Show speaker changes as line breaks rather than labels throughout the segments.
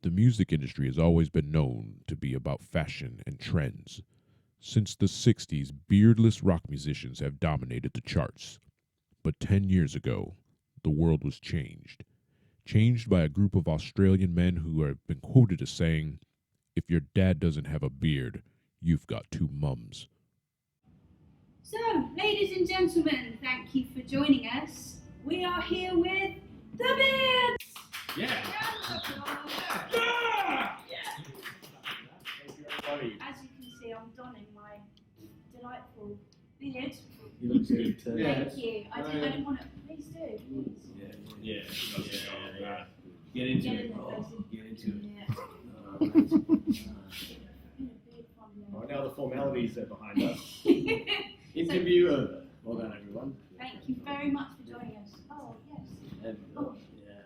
The music industry has always been known to be about fashion and trends. Since the 60s, beardless rock musicians have dominated the charts. But 10 years ago, the world was changed. Changed by a group of Australian men who have been quoted as saying, "If your dad doesn't have a beard, you've got two mums."
So, ladies and gentlemen, thank you for joining us. We are here with the Vib3s!
Yeah!
As you can see, I'm donning my delightful beard.
You look good too.
Thank you. I didn't want to. Please do. Please.
Yeah. Get into
Get
it.
in there, guys.
Get into it.
Right, now the formalities are behind us.
Interview over. Well done, everyone.
Thank you very much for joining us. Oh, yes.
And,
Oh.
yeah.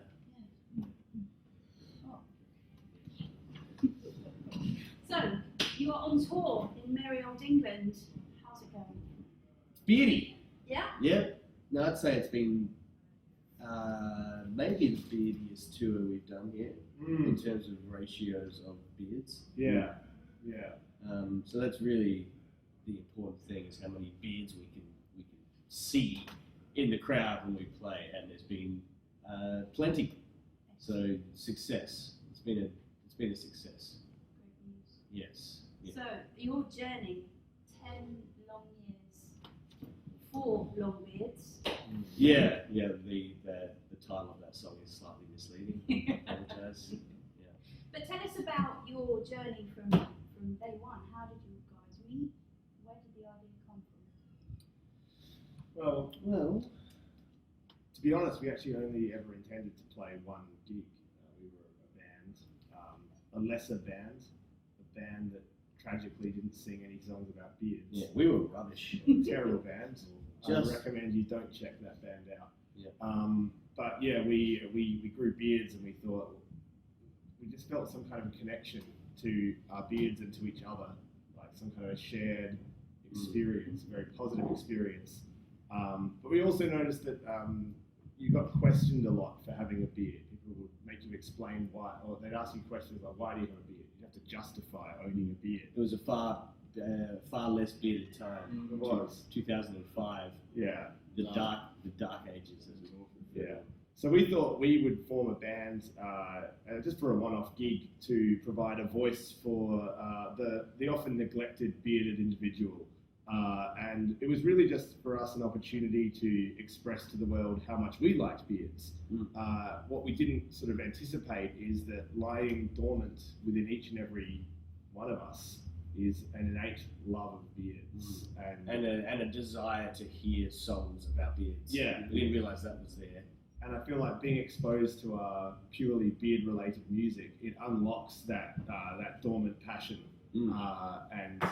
So, you are on tour in merry old England. How's it going?
Beardy.
Yeah?
Yep. No, I'd say it's been maybe the beardiest tour we've done here in terms of ratios of beards.
Yeah.
So that's really the important thing, is how many beards we can see in the crowd when we play, and there's been plenty. So success. It's been a success.
Great news.
Yes. Yeah.
So, your journey, 10 long years, 4 long beards.
Yeah. The title of that song is slightly misleading. I apologise. Yeah.
But tell us about your journey from day one. How did you guys meet? Where did the idea come from?
Well, to be honest, we actually only ever intended to play one gig. We were a band, a lesser band, a band that tragically didn't sing any songs about beards.
Yeah, we were rubbish.
Terrible band. I recommend you don't check that band out.
Yeah.
But yeah, we grew beards, and we thought we just felt some kind of a connection to our beards and to each other, like some kind of a shared experience, very positive experience. But we also noticed that you got questioned a lot for having a beard. People would make you explain why, or they'd ask you questions like, "Why do you have a beard?" You have to justify owning a beard.
It was a far less bearded time.
It was
2005.
Yeah.
The dark ages, as we often feel.
Yeah. So we thought we would form a band just for a one-off gig to provide a voice for the often neglected bearded individual. And it was really just for us an opportunity to express to the world how much we liked beards. What we didn't sort of anticipate is that lying dormant within each and every one of us is an innate love of beards.
And a desire to hear songs about beards.
Yeah.
We didn't realise that was there.
And I feel like being exposed to purely beard-related music, it unlocks that dormant passion. And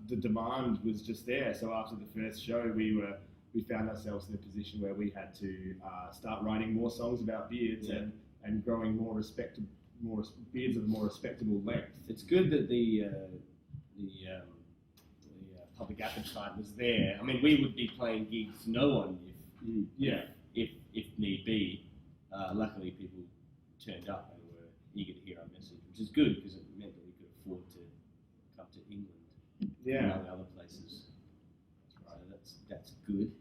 the demand was just there. So after the first show, we found ourselves in a position where we had to start writing more songs about beards and growing more beards of a more respectable length.
It's good that the public appetite was there. I mean, we would be playing gigs to no one if need be. Luckily, people turned up and were eager to hear our message, which is good because it meant that we could afford to come to England and other places. So that's good.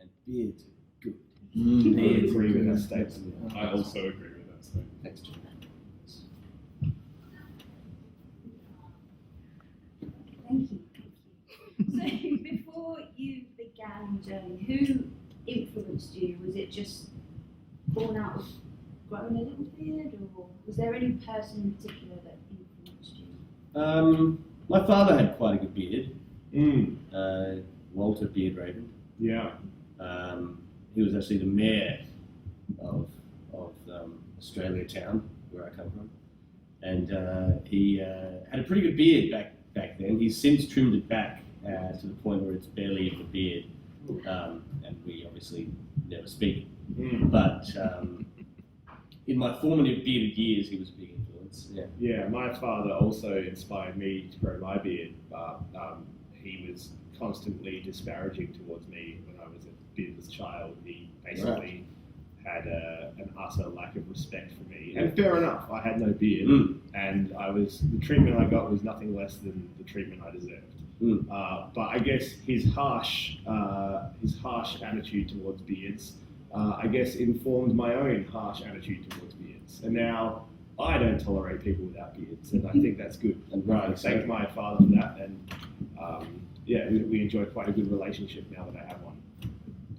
And beards are good.
I agree with that statement.
I also agree with that statement.
Thanks, John.
Thank you. So, before you began your journey, who influenced you? Was it just born out of growing a little beard, or was there any person in particular that influenced you?
My father had quite a good beard. Walter Beardraven.
Yeah.
He was actually the mayor of Australia Town, where I come from, and he had a pretty good beard back then. He's since trimmed it back to the point where it's barely a beard, and we obviously never speak. But in my formative bearded years, he was a big influence.
Yeah, my father also inspired me to grow my beard, but he was constantly disparaging towards me when I was a beardless child. He basically had an utter lack of respect for me. And fair enough, I had no beard, and the treatment I got was nothing less than the treatment I deserved. But I guess his harsh attitude towards beards, I guess, informed my own harsh attitude towards beards. And now I don't tolerate people without beards, and I think that's good. And I thank my father for that, and we enjoy quite a good relationship now that I have one.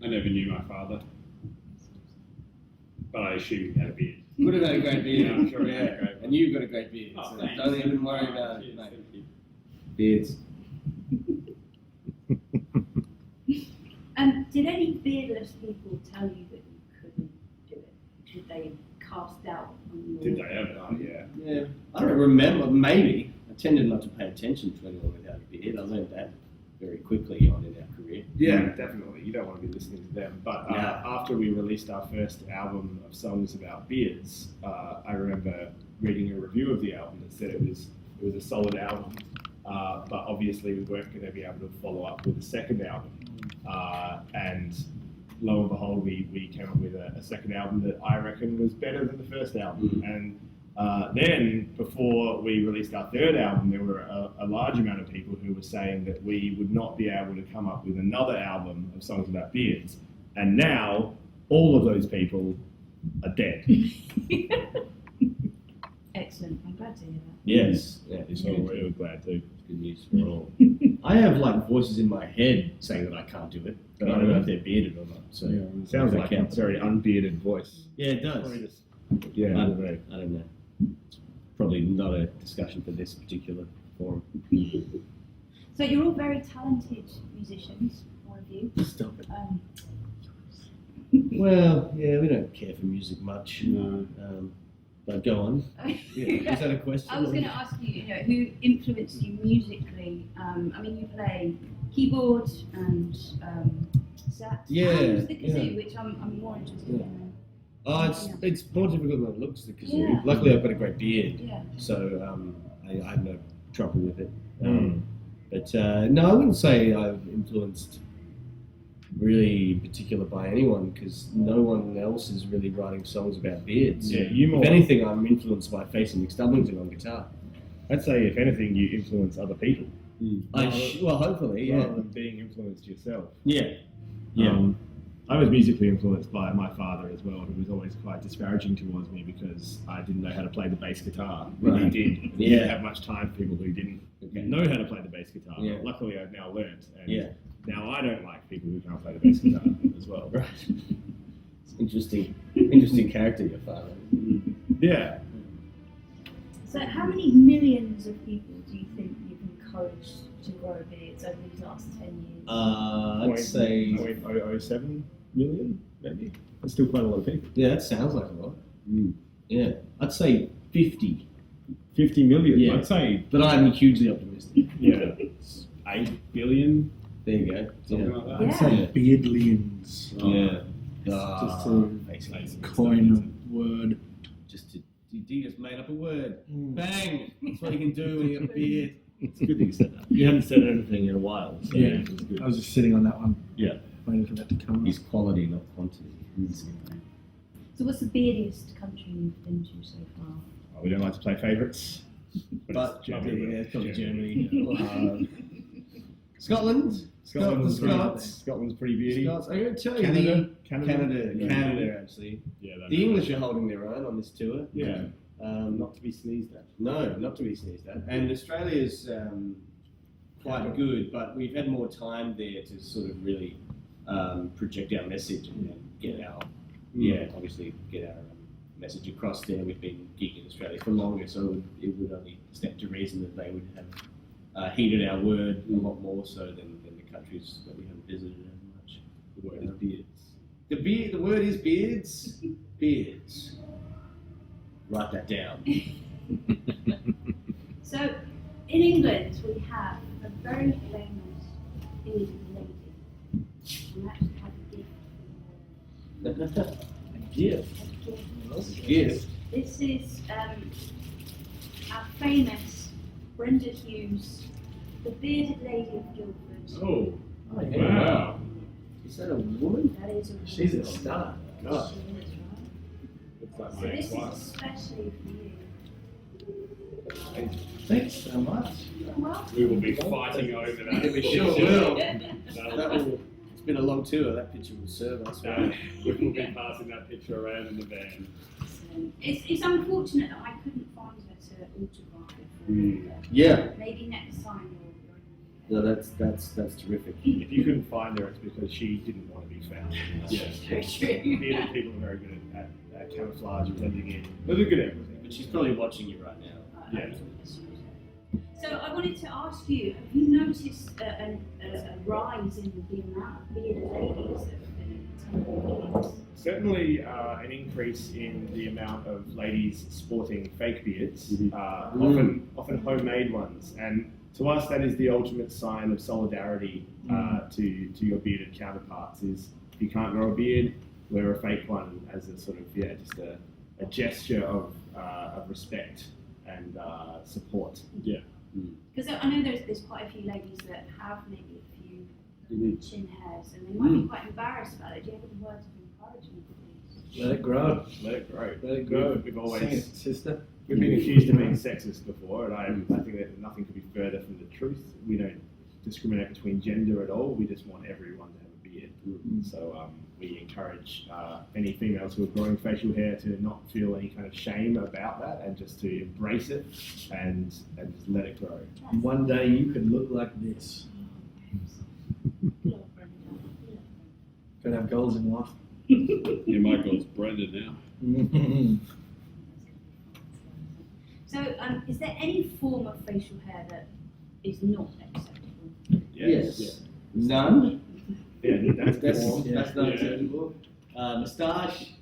I never knew my father, but I assume he had a beard.
Would have had a great beard,
Yeah, I'm sure he had a
yeah.
great one.
And you've got a great beard,
Oh,
so
thanks.
don't even worry about it,
Cheers,
mate.
thank you.
Beards.
Did any beardless people tell you that you couldn't do it? Did they cast doubt on your...
Did they ever?
Oh, yeah.
Yeah, I don't remember. Maybe I tended not to pay attention to anyone without a beard. I learned that very quickly on in our career.
Yeah, definitely. You don't want to be listening to them. But
Yeah.
after we released our first album of songs about beards, I remember reading a review of the album that said it was a solid album. But obviously we weren't going to be able to follow up with a second album. And lo and behold, we came up with a second album that I reckon was better than the first album. And then, before we released our third album, there were a large amount of people who were saying that we would not be able to come up with another album of songs about beards. And now, all of those people are dead.
Excellent. I'm glad to hear that.
Yes, yeah, it's
So
good.
we're glad to.
Good news for all. I have like voices in my head saying that I can't do it, but I don't know if they're bearded or not. So
Sounds
that
like a
counts.
very unbearded voice.
Yeah, it does.
Yeah,
I
I
don't
don't know.
I don't know. It's probably not a discussion for this particular forum.
So you're all very talented musicians, all of you.
Stop it.
Um,
Well, yeah, we don't care for music much.
No.
But go on. Yeah, is that a question?
I was going to ask you, who influenced you musically? I mean, you play keyboard and sax.
Yeah,
And the kazoo,
yeah.
which I'm more interested
Yeah.
in.
Oh, it's more difficult than it looks, the kazoo.
Yeah.
Luckily, I've got a great beard,
Yeah.
so I have no trouble with it. But no, I wouldn't say I've influenced really particular by anyone, because no one else is really writing songs about beards.
Yeah, you more.
If anything, I'm influenced by Facey McStublington on guitar.
I'd say, if anything, you influence other people.
Well, hopefully, yeah.
Rather than being influenced yourself.
Yeah. Yeah.
I was musically influenced by my father as well, who was always quite disparaging towards me because I didn't know how to play the bass guitar. When he
Right.
did. He
Yeah.
didn't have much time for people who didn't know how to play the bass guitar.
Yeah.
Luckily, I've now learnt. And
Yeah.
now I don't like people who can't play the bass guitar as well.
Right. It's interesting character, your father.
Yeah.
So how many millions of people do you think you've encouraged to grow beards over these last 10 years?
I'd say,
0.007 million, maybe. That's still quite a lot of people.
yeah, that sounds like a lot. Yeah, I'd say 50,
50 million.
Yeah.
I'd say,
but I'm hugely optimistic.
yeah, 8 billion.
There you go.
Something
Yeah.
like that.
Yeah.
I'd say beardlians.
Yeah.
Just to
Basically,
coin a word.
you just made up a word.
Mm.
Bang! That's what you can do when you have a beard.
It's good that you said that. You haven't said anything in a while. So
Yeah,
it's good.
I was just sitting on that one.
Yeah.
Waiting for that to come.
It's quality, not quantity.
So what's the beardiest country you've been to so far?
We don't like to play favourites.
But
it's Germany.
yeah, it's probably Germany. Scotland.
Scotland's
The Scots.
Scotland's pretty beauty.
Scots. I'm going to tell you,
Canada.
Canada, actually.
Yeah,
The English are holding their own on this tour.
Yeah.
Not
to be sneezed at.
No, not to be sneezed at. And Australia's quite good, but we've had more time there to sort of really project our message and get our, obviously get our message across there. We've been gigging in Australia for longer, so it would only stand to reason that they would have heeded our word a lot more so than the countries that we haven't visited as much.
The word is beards.
The word is beards. Beards. Write that down.
So in England we have a very famous bearded lady. And actually have a gift.
A gift.
A gift.
Gift.
This is our famous Brenda Hughes, the bearded lady of Guildford.
Oh,
Oh, yeah.
wow.
Is that a woman?
That is a
She's a
woman.
star.
God.
She is
It's like
So
my
this is
ex-wife.
especially for you.
Thanks so much.
Well,
We will be fighting over that.
We sure will.
That'll-
It's been a long tour. That picture will serve us.
we will be passing that picture around in the van.
it's unfortunate that I couldn't find her to autograph it for you.
Yeah.
Maybe next time
No, that's terrific.
If you couldn't find her, it's because she didn't want to be found.
Yeah.
Very true.
Bearded people are very good at camouflage and blending in. But they're good at everything.
But she's probably watching you right now.
Yeah.
So I wanted to ask you, have you noticed a rise in the amount of bearded ladies that have been attending beards?
Certainly an increase in the amount of ladies sporting fake beards, often homemade ones. And to us, that is the ultimate sign of solidarity to your bearded counterparts. Is if you can't grow a beard, wear a fake one as a sort of just a gesture of respect and support.
Yeah.
Because I know there's quite a few ladies that have maybe a few chin hairs, and they might be quite embarrassed about it. Do you have any words of encouragement, please?
Let it grow.
Let it grow.
Let it grow.
We've
Sing
always
it, sister.
we've been accused of being sexist before, and I think that nothing could be further from the truth. We don't discriminate between gender at all. We just want everyone to have a beard. So we encourage any females who are growing facial hair to not feel any kind of shame about that, and just to embrace it and just let it grow.
And one day you could look like this. Gotta have goals in life.
Yeah, my girl's Brenda now.
So is there any form of facial hair that is not acceptable?
Yes. None.
Yeah, that's
That's not
Yeah.
acceptable. Moustache.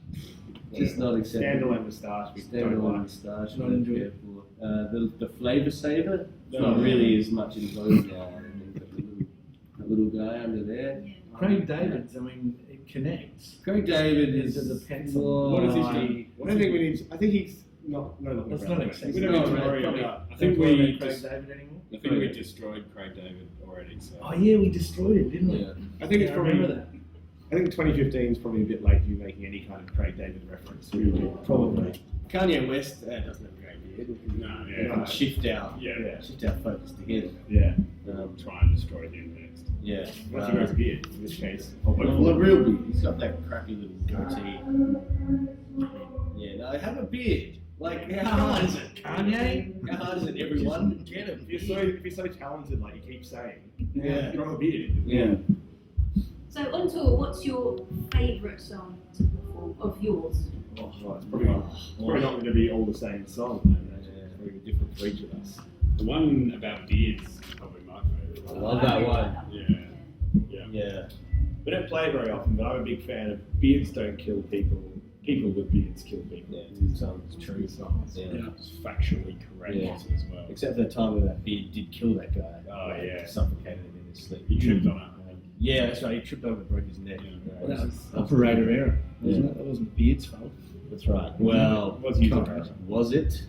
Just not acceptable.
Standalone moustache. We don't
Standalone
like.
moustache.
Not into it.
The flavour saver. It's not really as much in vogue now. I mean, that little guy under there.
Yeah.
Craig David's, I mean, it connects.
Craig David is
Into the pencil.
What is he?
Oh,
I don't think we need. I think he's not longer
That's
around.
not acceptable.
We don't need to
No,
worry
probably-
about.
I think
Don't worry
we
about Craig
just,
David anymore.
I think we destroyed Craig David already. So.
Oh yeah, we destroyed it, didn't we?
Yeah.
I think it's
I
probably.
remember that.
I think 2015 is probably a bit late to be making any kind of Craig David reference.
Probably.
Kanye West doesn't have a great beard.
No,
We
yeah.
can shift our
Yeah.
focus to him.
Yeah.
Try and destroy him next.
Yeah.
Once he grows a beard, in this case.
Well, a real beard. He's got that crappy little goatee. Yeah, no, have a beard. Like, how hard is it?
Kanye?
How hard is it, everyone? Get a
If you're so talented, like you keep saying,
Yeah.
grow a beard.
Yeah.
So on tour, what's your favourite song to perform of yours?
Oh, it's probably not going to be all the same song. It's probably different for each of us.
The one about beards is probably my favourite.
I love that one.
Yeah.
Yeah.
We don't play it very often, but I'm a big fan of beards don't kill people. People with beards kill people.
Yeah, it's
True songs.
Yeah.
It's factually correct
Yeah.
as well.
Except for the time when that beard did kill that guy.
Oh,
Like,
yeah.
Suffocated him in his sleep.
He tripped on it.
Yeah, that's right. He tripped over and broke his neck.
Yeah.
Well, that was operator error, wasn't it? That wasn't Beard's fault.
That's right. Well,
Was he
was it?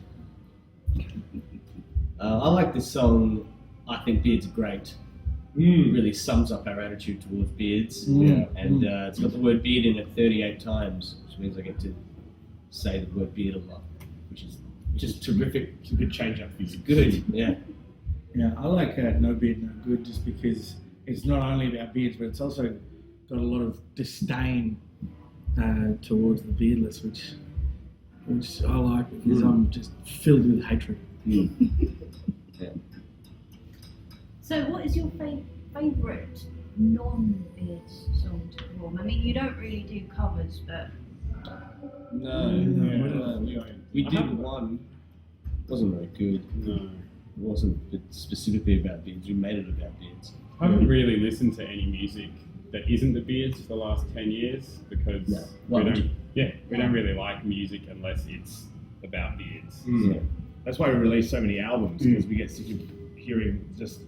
I like this song. I think beards are great. It really sums up our attitude towards beards.
Yeah.
And it's got the word beard in it 38 times, which means I get to say the word beard a lot, which is just terrific.
It's a good change up for you.
Good, yeah.
Yeah, I like No Beard, No Good just because it's not only about beards, but it's also got a lot of disdain towards the beardless, which I like because I'm just filled with hatred.
So what is your favourite non-beard song to perform? I mean, you don't really do covers, but
No, we
I
did
haven't-
one. It wasn't very good.
No.
It wasn't specifically about beards. We made it about beards.
I haven't really listened to any music that isn't the Beards for the last 10 years because
No. Why would you?
we don't really like music unless it's about beards.
Yeah.
That's why we release so many albums, because we get sick of hearing just,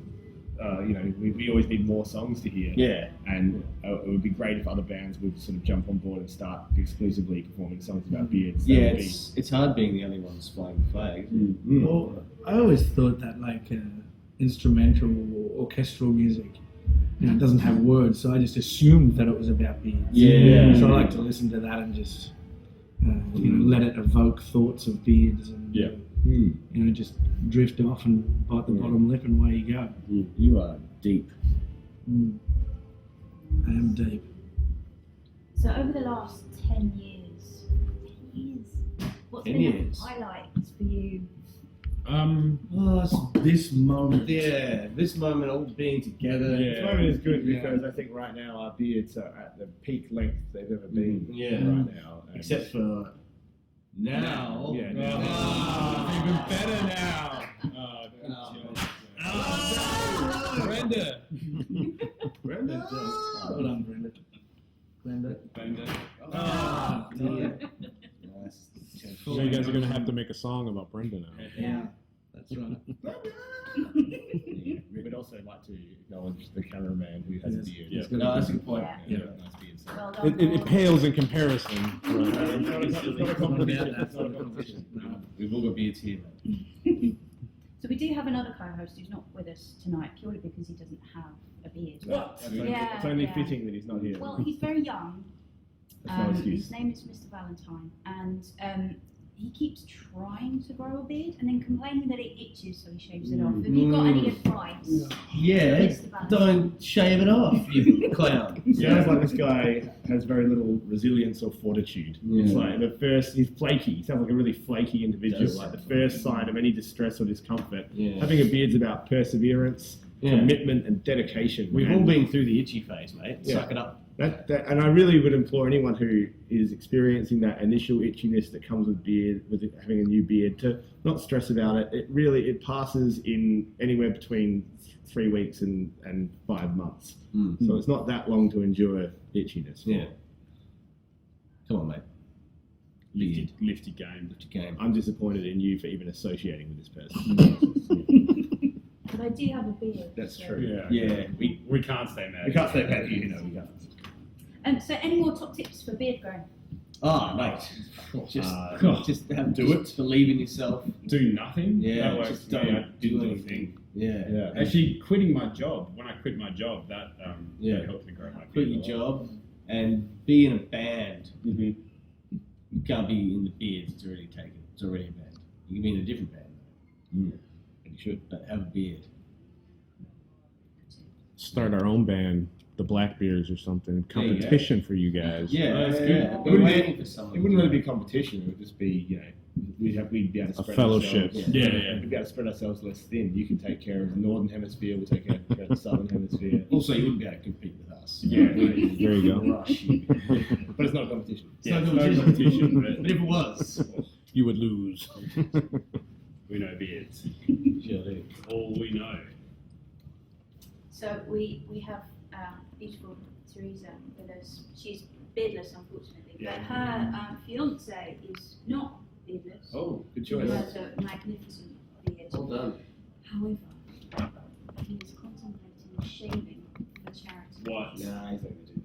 we always need more songs to hear.
Yeah.
And it would be great if other bands would sort of jump on board and start exclusively performing songs about beards. That
Yeah,
would be-
it's hard being the only ones flying the flag.
Well, I always thought that like instrumental or orchestral music, it doesn't have words, so I just assumed that it was about beards.
Yeah.
So I like to listen to that and just let it evoke thoughts of beards and just drift off and bite the bottom lip and away you go.
You are deep.
I am deep.
So over the last 10 years, what's been the highlights for you?
This moment.
Yeah, this moment all being together.
This moment is good because I think right now our beards are at the peak length they've ever been. Right now,
Except for now.
Yeah, now.
Even better now. Brenda.
Brenda.
Well done, Brenda.
Brenda.
Dear.
So you guys are gonna have to make a song about Brenda now.
Yeah, that's right.
We'd also like to acknowledge the cameraman who has a beard.
Yes.
No, that's a good point.
Yeah.
Nice beard.
Well done.
It pales in comparison.
It's not a competition.
It's not a competition. No.
We've all got beards here.
So we do have another co-host who's not with us tonight, purely because he doesn't have a beard.
It's only fitting that he's not here.
Well, he's very young.
That's no excuse.
His name is Mr. Valentine, and he keeps trying to grow a beard and then complaining that it itches, so he shaves it off. Have you got any advice?
Yeah,
Mr. Valentine?
don't shave it off, you clown.
Sounds like this guy has very little resilience or fortitude.
Yeah.
It's like he's flaky. He sounds like a really flaky individual.
Does.
Like the first sign of any distress or discomfort.
Yeah.
Having a beard's about perseverance, commitment, and dedication.
We've
And
all been through the itchy phase, mate.
Yeah.
Suck it up.
and I really would implore anyone who is experiencing that initial itchiness that comes with having a new beard, to not stress about it. It passes in anywhere between 3 weeks and 5 months. So it's not that long to endure itchiness.
Yeah. Come on, mate.
Lift your game.
Lift your game.
I'm disappointed in you for even associating with this person.
But I do have a beard.
That's
so-
true.
Yeah.
We can't stay mad.
We can't stay mad at you, we can't.
So any more top tips for beard growing?
Mate. Just
do it.
Believe in yourself.
Do nothing.
Yeah,
That works
just
for me.
don't
I
do
do
anything. Yeah.
Actually, quitting my job. When I quit my job, that helped me grow my
Quit
beard.
your
a lot.
job and be in a band.
Mm-hmm.
You can't be in the beards. It's already taken. It's already a band. You can be in a different band,
Mm.
and you should, but have a beard.
Start our own band, the Blackbeards or something.
There you go.
Competition for you guys.
that's good.
Yeah.
It wouldn't
waiting for
be,
someone.
it wouldn't really be competition. It would just be, we'd be able to
A
spread
fellowship.
ourselves.
Yeah.
We'd be able to spread ourselves less thin. You can take care of the northern hemisphere. We'll take care of the southern hemisphere.
Also, you wouldn't be able to compete with us.
Yeah.
There you go.
Rush you.
But it's not a competition.
Yeah,
It's
it's
not
no competition, but
But if it was,
You would lose.
we know beards.
sure do.
All we know.
So we have beautiful Teresa with us. She's beardless, unfortunately,
Yeah.
but her fiance is not beardless.
Oh, good
He
choice.
has a magnificent beard.
Well done.
However, he is contemplating shaving for charity.
What?
Nah, he's not going to do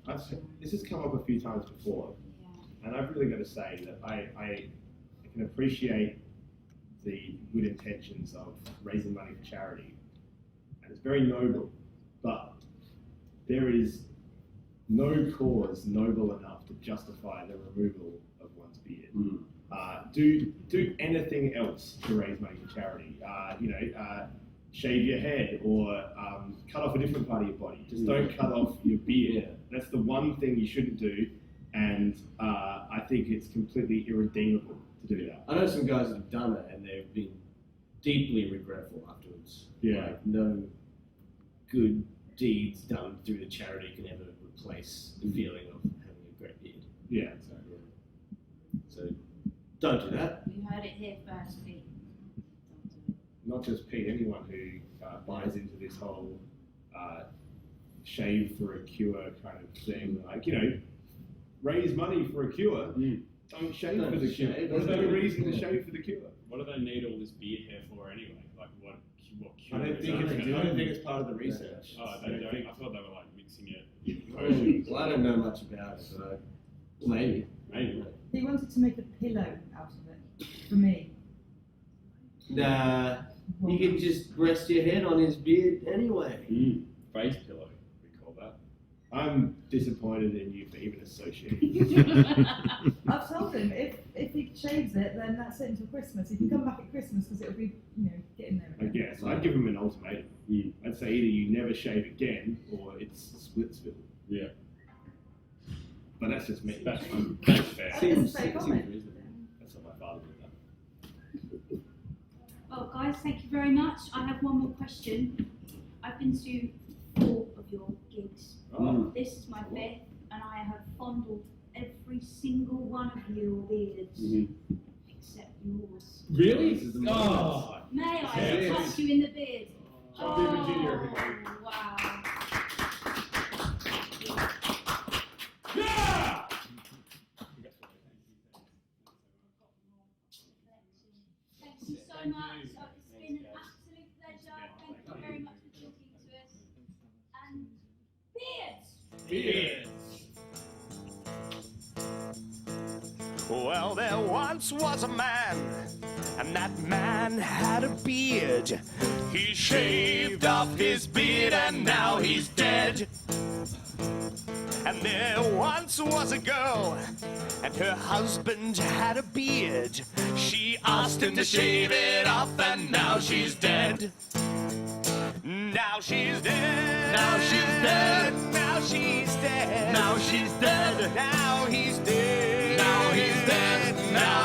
that. This has come up a few times before,
Yeah.
and I've really got to say that I can appreciate the good intentions of raising money for charity, and it's very noble, but there is no cause noble enough to justify the removal of one's beard. Do anything else to raise money for charity. Shave your head or cut off a different part of your body. Just don't cut off your beard.
Yeah.
That's the one thing you shouldn't do, and I think it's completely irredeemable to do that.
I know some guys that have done it and they've been deeply regretful afterwards.
Yeah.
Like, no good deeds done through the charity can ever replace the feeling of having a great beard.
Yeah.
So don't do that.
You heard it here first, Pete.
Not just Pete, anyone who buys into this whole shave for a cure kind of thing, like, raise money for a cure, don't shave
Don't
for the
shave.
cure. There's no reason to shave for the cure.
What do they need all this beard hair for anyway? Like what
I
cure
don't
is
think
that
it's,
gonna
I don't
do?
think it's part of the research.
Oh, they don't. I thought they were like mixing it in potions.
Well, I don't know much about it, but maybe.
Maybe.
He wanted to make a pillow out of it for me.
Nah, you can just rest your head on his beard anyway.
Face pillow, we call that.
I'm disappointed in you for even associating.
I've told him if he shaves it, then that's it until Christmas. He can come back at Christmas because it'll be, getting there
I
again.
guess I'd give him an ultimatum. I'd say either you never shave again or it's Splitsville.
Yeah.
But that's just me.
That's fair.
That doesn't say comment.
That's what my father would have done.
Well, guys, thank you very much. I have one more question. I've been to 4 of your gigs.
Oh.
This is my 5th, and I have fondled every single one of your beards, except yours.
Really?
This is the
Oh.
May I
Yeah.
touch you in the beard?
Show me Virginia, everybody.
Wow.
Yeah!
Thank you so much. It's been an absolute pleasure. Thank you very much for talking to us. And beards!
Well, there once was a man, and that man had a beard. He shaved off his beard, and now he's dead. And there once was a girl, and her husband had a beard. She asked him to shave it off, and now she's dead. Now she's dead. Now she's dead. Now she's dead. Now she's dead. Now he's dead. Now he's dead. Now